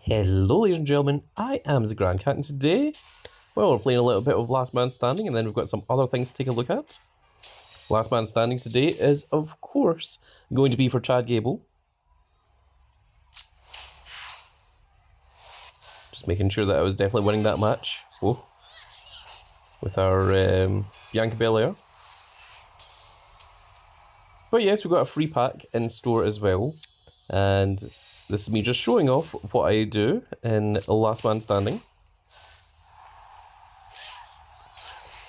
Hello ladies and gentlemen, I am the Grand Cat, and today, well, we're playing a little bit of Last Man Standing, and then we've got some other things to take a look at. Last Man Standing today is, of course, going to be for Chad Gable. Just making sure that I was definitely winning that match. Whoa. With our Bianca Belair. But yes, we've got a free pack in store as well, and this is me just showing off what I do in Last Man Standing.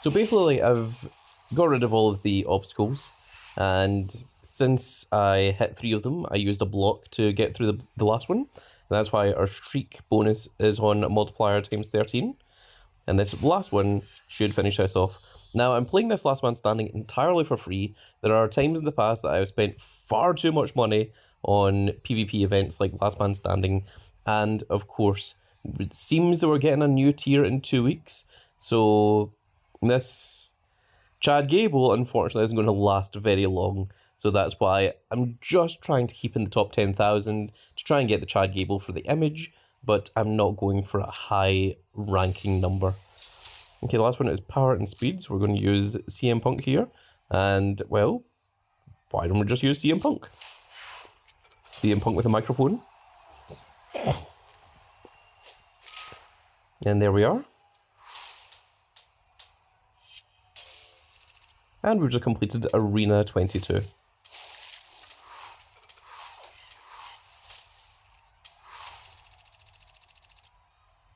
So basically I've got rid of all of the obstacles, and since I hit 3 of them, I used a block to get through the last one. And that's why our streak bonus is on multiplier times 13. And this last one should finish us off. Now, I'm playing this Last Man Standing entirely for free. There are times in the past that I've spent far too much money on PvP events like Last Man Standing. And, of course, it seems that we're getting a new tier in 2 weeks. So, this Chad Gable, unfortunately, isn't going to last very long. So that's why I'm just trying to keep in the top 10,000 to try and get the Chad Gable for the image. But I'm not going for a high ranking number. Okay, the last one is power and speed, so we're going to use CM Punk here. And, well, why don't we just use CM Punk? CM Punk with a microphone. And there we are. And we've just completed Arena 22.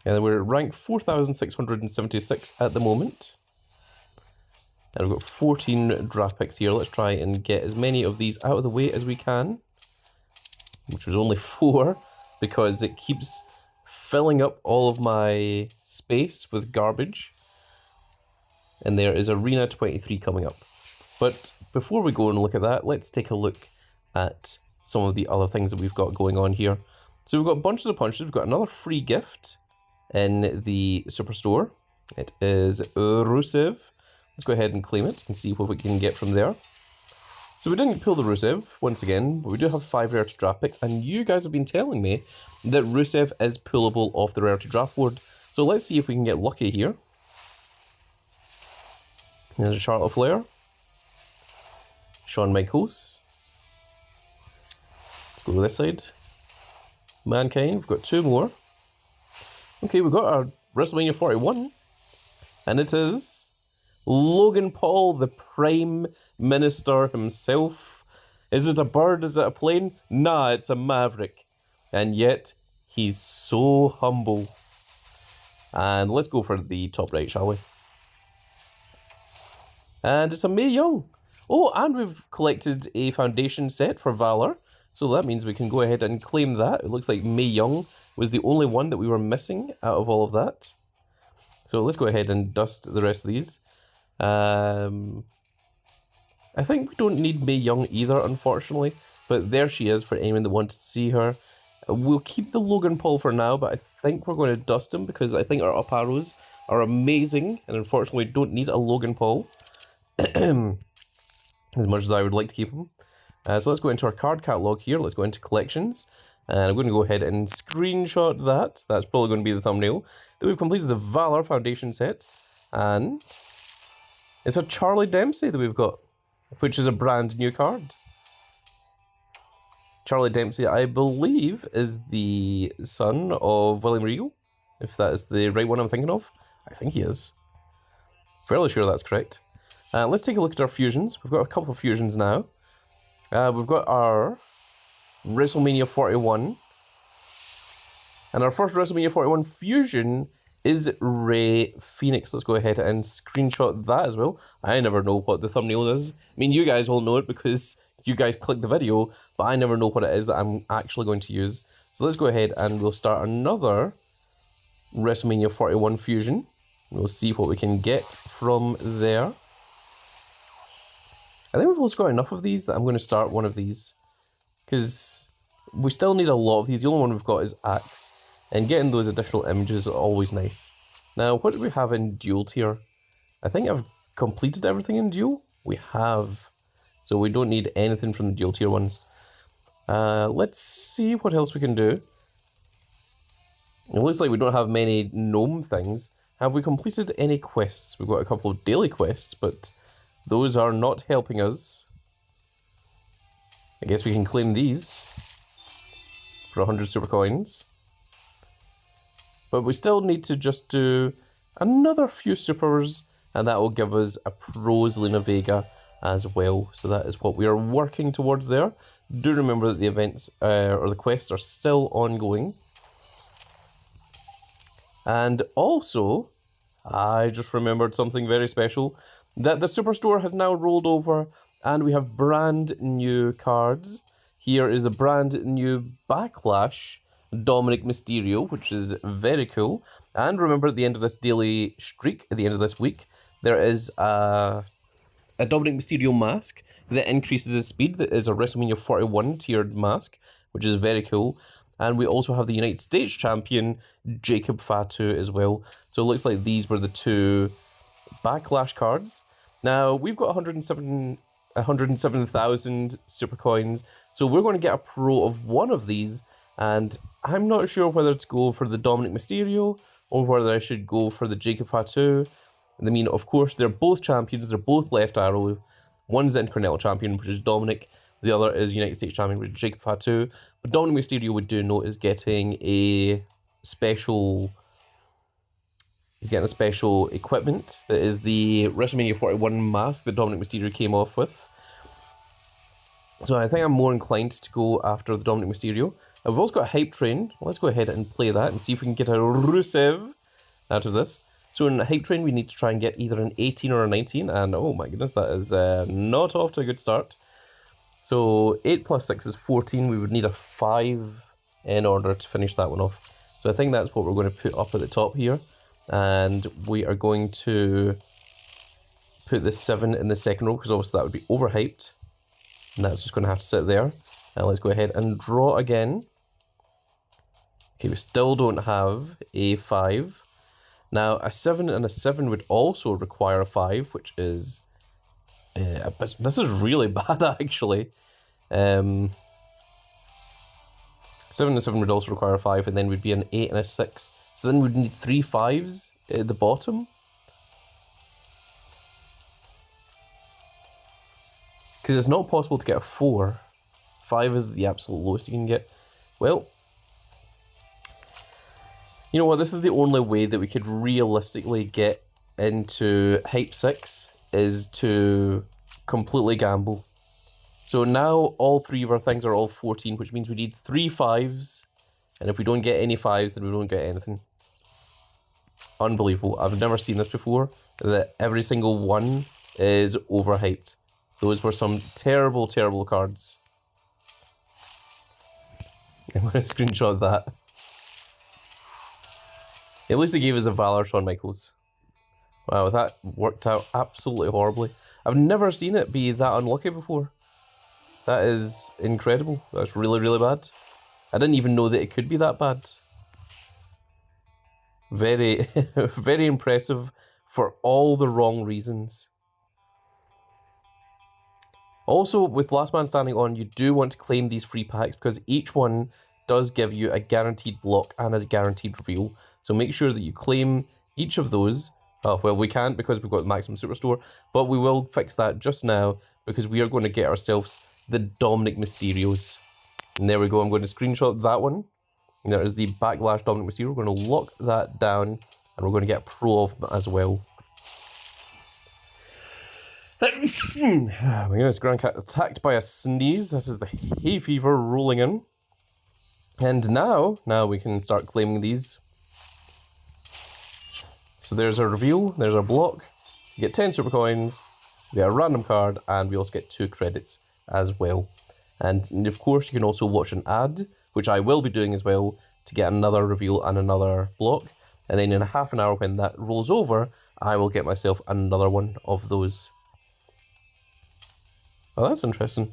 And we're ranked 4,676 at the moment. And we've got 14 draft picks here. Let's try and get as many of these out of the way as we can. Which was only 4, because it keeps filling up all of my space with garbage. And there is Arena 23 coming up. But before we go and look at that, let's take a look at some of the other things that we've got going on here. So we've got Bunches of Punches. We've got another free gift in the Superstore. It is Rusev. Let's go ahead and claim it and see what we can get from there. So we didn't pull the Rusev once again, but we do have 5 rare to draft picks, and you guys have been telling me that Rusev is pullable off the rare to draft board. So let's see if we can get lucky here. There's a Charlotte Flair. Shawn Michaels. Let's go to this side. Mankind. We've got 2 more. Okay, we've got our WrestleMania 41. And it is Logan Paul, the Prime Minister himself. Is it a bird? Is it a plane? Nah, it's a maverick. And yet, he's so humble. And let's go for the top right, shall we? And it's a Mae Young. Oh, and we've collected a foundation set for Valor. So that means we can go ahead and claim that. It looks like Mae Young was the only one that we were missing out of all of that. So let's go ahead and dust the rest of these. I think we don't need Mae Young either, unfortunately. But there she is for anyone that wanted to see her. We'll keep the Logan Paul for now, but I think we're going to dust him because I think our up arrows are amazing. And unfortunately, we don't need a Logan Paul. As much as I would like to keep him. So let's go into our card catalog here. Let's go into collections. And I'm going to go ahead and screenshot that. That's probably going to be the thumbnail. Then we've completed the Valor Foundation set. And it's a Charlie Dempsey that we've got, which is a brand new card. Charlie Dempsey, I believe, is the son of William Regal. If that is the right one I'm thinking of. I think he is. Fairly sure that's correct. Let's take a look at our fusions. We've got a couple of fusions now. We've got our WrestleMania 41. And our first WrestleMania 41 fusion is Rey Fenix. Let's go ahead and screenshot that as well. I never know what the thumbnail is. I mean, you guys all know it because you guys clicked the video, but I never know what it is that I'm actually going to use. So let's go ahead and we'll start another WrestleMania 41 fusion. We'll see what we can get from there. I think we've also got enough of these that I'm going to start one of these. Because we still need a lot of these. The only one we've got is Axe. And getting those additional images are always nice. Now, what do we have in dual tier? I think I've completed everything in dual. We have. So we don't need anything from the dual tier ones. Let's see what else we can do. It looks like we don't have many gnome things. Have we completed any quests? We've got a couple of daily quests, but those are not helping us. I guess we can claim these for 100 super coins. But we still need to just do another few supers, and that will give us a Pros Luna Vega as well. So that is what we are working towards there. Do remember that the events, or the quests, are still ongoing. And also, I just remembered something very special, that the Superstore has now rolled over and we have brand new cards. Here is a brand new Backlash Dominic Mysterio, which is very cool. And remember, at the end of this daily streak, at the end of this week, there is a Dominic Mysterio mask that increases his speed. That is a WrestleMania 41 tiered mask, which is very cool. And we also have the United States champion, Jacob Fatu, as well. So it looks like these were the two Backlash cards. Now, we've got 107,000 super coins. So we're going to get a pro of one of these. And I'm not sure whether to go for the Dominic Mysterio or whether I should go for the Jacob Fatu. I mean, of course, they're both champions. They're both left arrow. One's Intercontinental champion, which is Dominic. The other is United States champion, which is Jacob Fatu. But Dominic Mysterio, we do know, is getting a special... He's getting a special equipment. That is the WrestleMania 41 mask that Dominic Mysterio came off with. So I think I'm more inclined to go after the Dominic Mysterio. We've also got a Hype Train. Let's go ahead and play that and see if we can get a Rusev out of this. So in Hype Train, we need to try and get either an 18 or a 19. And oh my goodness, that is not off to a good start. So 8 plus 6 is 14. We would need a 5 in order to finish that one off. So I think that's what we're going to put up at the top here. And we are going to put the 7 in the second row, because obviously that would be overhyped. And that's just going to have to sit there. And let's go ahead and draw again. Okay, we still don't have a 5. Now, a 7 and a 7 would also require a 5, which is... this is really bad, actually. 7 and 7 would also require a 5, and then we'd be an 8 and a 6. So then we'd need 3 5s at the bottom. Because it's not possible to get a 4. 5 is the absolute lowest you can get. Well, you know what? This is the only way that we could realistically get into Hype 6 is to completely gamble. So now all 3 of our things are all 14, which means we need 3 5s. And if we don't get any 5s, then we don't get anything. Unbelievable. I've never seen this before, that every single one is overhyped. Those were some terrible, terrible cards. I'm going to screenshot that. At least it gave us a Valor Shawn Michaels. Wow, that worked out absolutely horribly. I've never seen it be that unlucky before. That is incredible. That's really, really bad. I didn't even know that it could be that bad. Very, very impressive for all the wrong reasons. Also, with Last Man Standing on, you do want to claim these free packs because each one does give you a guaranteed block and a guaranteed reveal. So make sure that you claim each of those. Oh, well, we can't because we've got the Maximum Superstore, but we will fix that just now because we are going to get ourselves the Dominic Mysterios. And there we go. I'm going to screenshot that one. And there is the Backlash Dominic Mysterio. We're going to lock that down and we're going to get a pro of as well. My goodness, Grand Cat attacked by a sneeze. That is the hay fever rolling in. And now we can start claiming these. So there's our reveal, there's our block. You get 10 super coins, we get a random card, and we also get 2 credits as well. And of course, you can also watch an ad, which I will be doing as well, to get another reveal and another block. And then in a half an hour when that rolls over, I will get myself another one of those. Oh, that's interesting.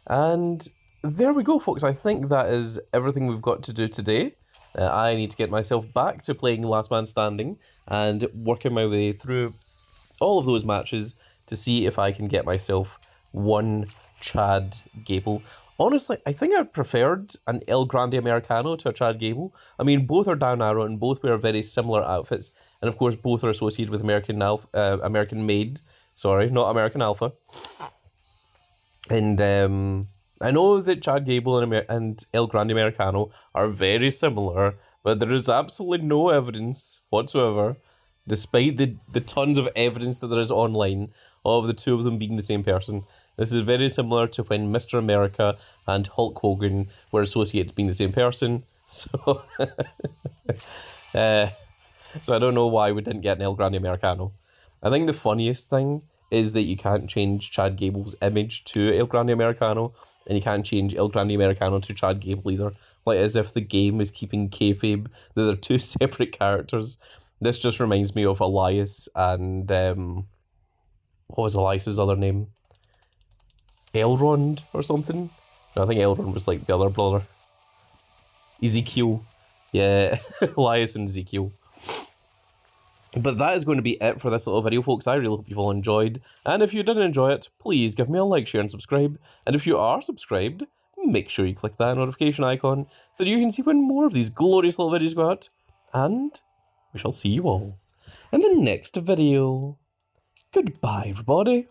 And there we go, folks. I think that is everything we've got to do today. I need to get myself back to playing Last Man Standing and working my way through all of those matches to see if I can get myself one Chad Gable. Honestly, I think I preferred an El Grande Americano to a Chad Gable. I mean, both are down arrow and both wear very similar outfits, and of course, both are associated with American made. Sorry, not American Alpha. And I know that Chad Gable and El Grande Americano are very similar, but there is absolutely no evidence whatsoever, despite the tons of evidence that there is online of the two of them being the same person. This is very similar to when Mr. America and Hulk Hogan were associated being the same person. So, uh, so I don't know why we didn't get an El Grande Americano. I think the funniest thing is that you can't change Chad Gable's image to El Grande Americano, and you can't change El Grande Americano to Chad Gable either. Like, as if the game is keeping kayfabe that they're two separate characters. This just reminds me of Elias and, what was Elias's other name? Elrond or something? No, I think Elrond was like the other brother. Ezekiel. Yeah, Elias and Ezekiel. But that is going to be it for this little video, folks. I really hope you've all enjoyed. And if you did enjoy it, please give me a like, share, and subscribe. And if you are subscribed, make sure you click that notification icon so that you can see when more of these glorious little videos go out. And we shall see you all in the next video. Goodbye, everybody.